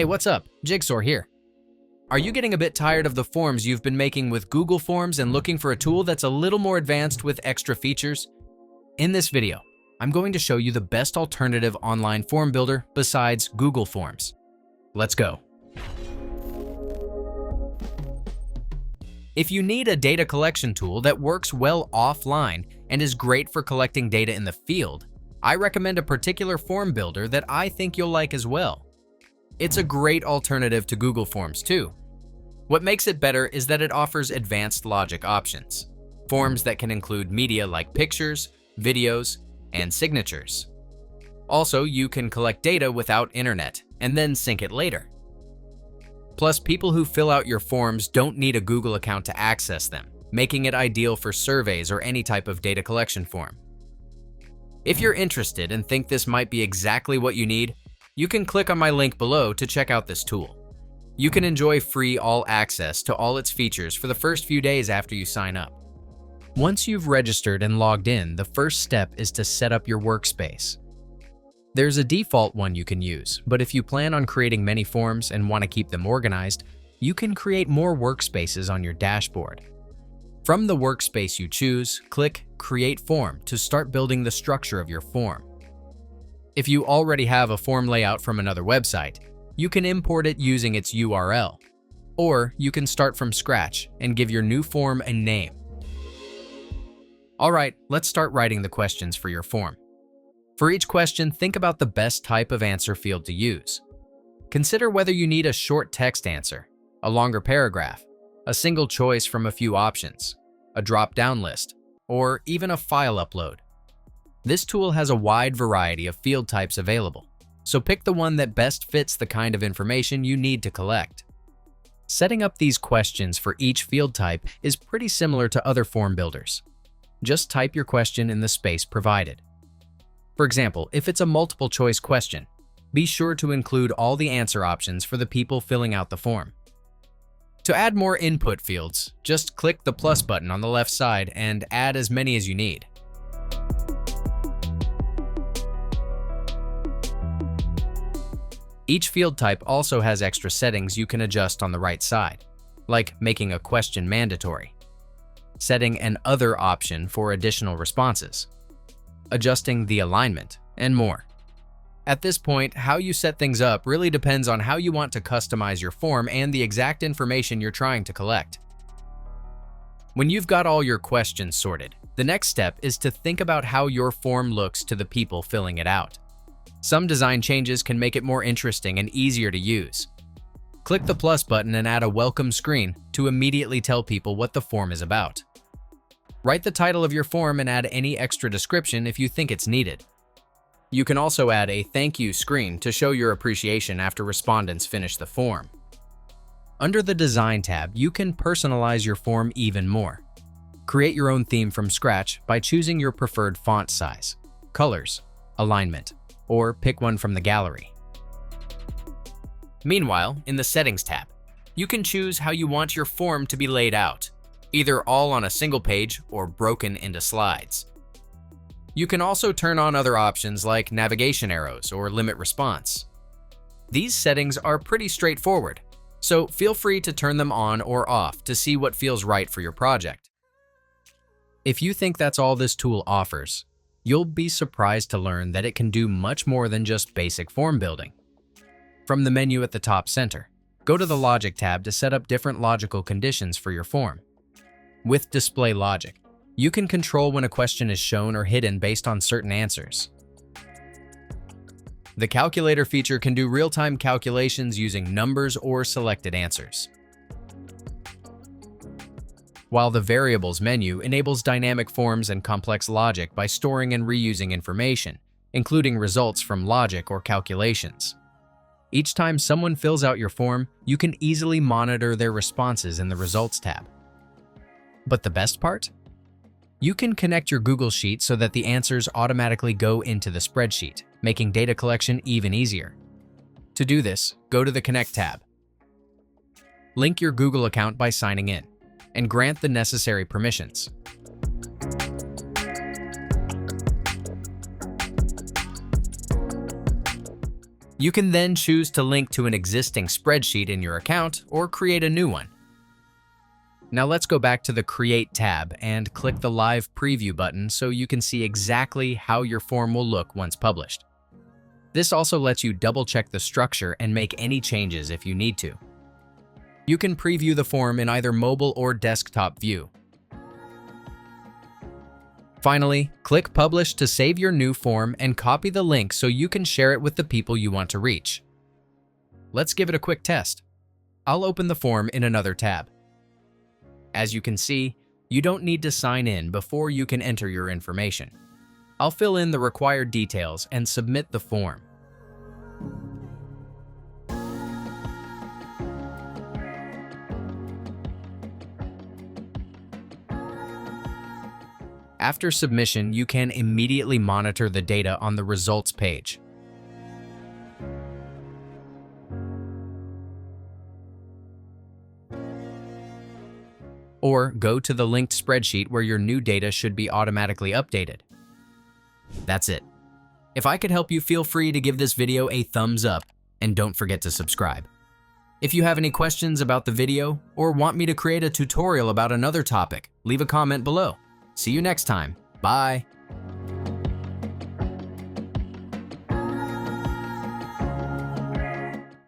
Hey, what's up? Jigxor here. Are you getting a bit tired of the forms you've been making with Google Forms and looking for a tool that's a little more advanced with extra features? In this video, I'm going to show you the best alternative online form builder besides Google Forms. Let's go. If you need a data collection tool that works well offline and is great for collecting data in the field, I recommend a particular form builder that I think you'll like as well. It's a great alternative to Google Forms too. What makes it better is that it offers advanced logic options, forms that can include media like pictures, videos, and signatures. Also, you can collect data without internet and then sync it later. Plus, people who fill out your forms don't need a Google account to access them, making it ideal for surveys or any type of data collection form. If you're interested and think this might be exactly what you need, you can click on my link below to check out this tool. You can enjoy free all access to all its features for the first few days after you sign up. Once you've registered and logged in, the first step is to set up your workspace. There's a default one you can use, but if you plan on creating many forms and want to keep them organized, you can create more workspaces on your dashboard. From the workspace you choose, click Create Form to start building the structure of your form. If you already have a form layout from another website, you can import it using its URL, or you can start from scratch and give your new form a name. Alright, let's start writing the questions for your form. For each question, think about the best type of answer field to use. Consider whether you need a short text answer, a longer paragraph, a single choice from a few options, a drop-down list, or even a file upload. This tool has a wide variety of field types available, so pick the one that best fits the kind of information you need to collect. Setting up these questions for each field type is pretty similar to other form builders. Just type your question in the space provided. For example, if it's a multiple choice question, be sure to include all the answer options for the people filling out the form. To add more input fields, just click the plus button on the left side and add as many as you need. Each field type also has extra settings you can adjust on the right side, like making a question mandatory, setting an other option for additional responses, adjusting the alignment, and more. At this point, how you set things up really depends on how you want to customize your form and the exact information you're trying to collect. When you've got all your questions sorted, the next step is to think about how your form looks to the people filling it out. Some design changes can make it more interesting and easier to use. Click the plus button and add a welcome screen to immediately tell people what the form is about. Write the title of your form and add any extra description if you think it's needed. You can also add a thank you screen to show your appreciation after respondents finish the form. Under the Design tab, you can personalize your form even more. Create your own theme from scratch by choosing your preferred font size, colors, alignment, or pick one from the gallery. Meanwhile, in the Settings tab, you can choose how you want your form to be laid out, either all on a single page or broken into slides. You can also turn on other options like navigation arrows or limit response. These settings are pretty straightforward, so feel free to turn them on or off to see what feels right for your project. If you think that's all this tool offers, you'll be surprised to learn that it can do much more than just basic form building. From the menu at the top center, go to the Logic tab to set up different logical conditions for your form. With Display Logic, you can control when a question is shown or hidden based on certain answers. The Calculator feature can do real-time calculations using numbers or selected answers, while the Variables menu enables dynamic forms and complex logic by storing and reusing information, including results from logic or calculations. Each time someone fills out your form, you can easily monitor their responses in the Results tab. But the best part? You can connect your Google Sheet so that the answers automatically go into the spreadsheet, making data collection even easier. To do this, go to the Connect tab. Link your Google account by signing in, and grant the necessary permissions. You can then choose to link to an existing spreadsheet in your account or create a new one. Now let's go back to the Create tab and click the Live Preview button so you can see exactly how your form will look once published. This also lets you double-check the structure and make any changes if you need to. You can preview the form in either mobile or desktop view. Finally, click Publish to save your new form and copy the link so you can share it with the people you want to reach. Let's give it a quick test. I'll open the form in another tab. As you can see, you don't need to sign in before you can enter your information. I'll fill in the required details and submit the form. After submission, you can immediately monitor the data on the results page. Or go to the linked spreadsheet where your new data should be automatically updated. That's it. If I could help you, feel free to give this video a thumbs up and don't forget to subscribe. If you have any questions about the video or want me to create a tutorial about another topic, leave a comment below. See you next time. Bye.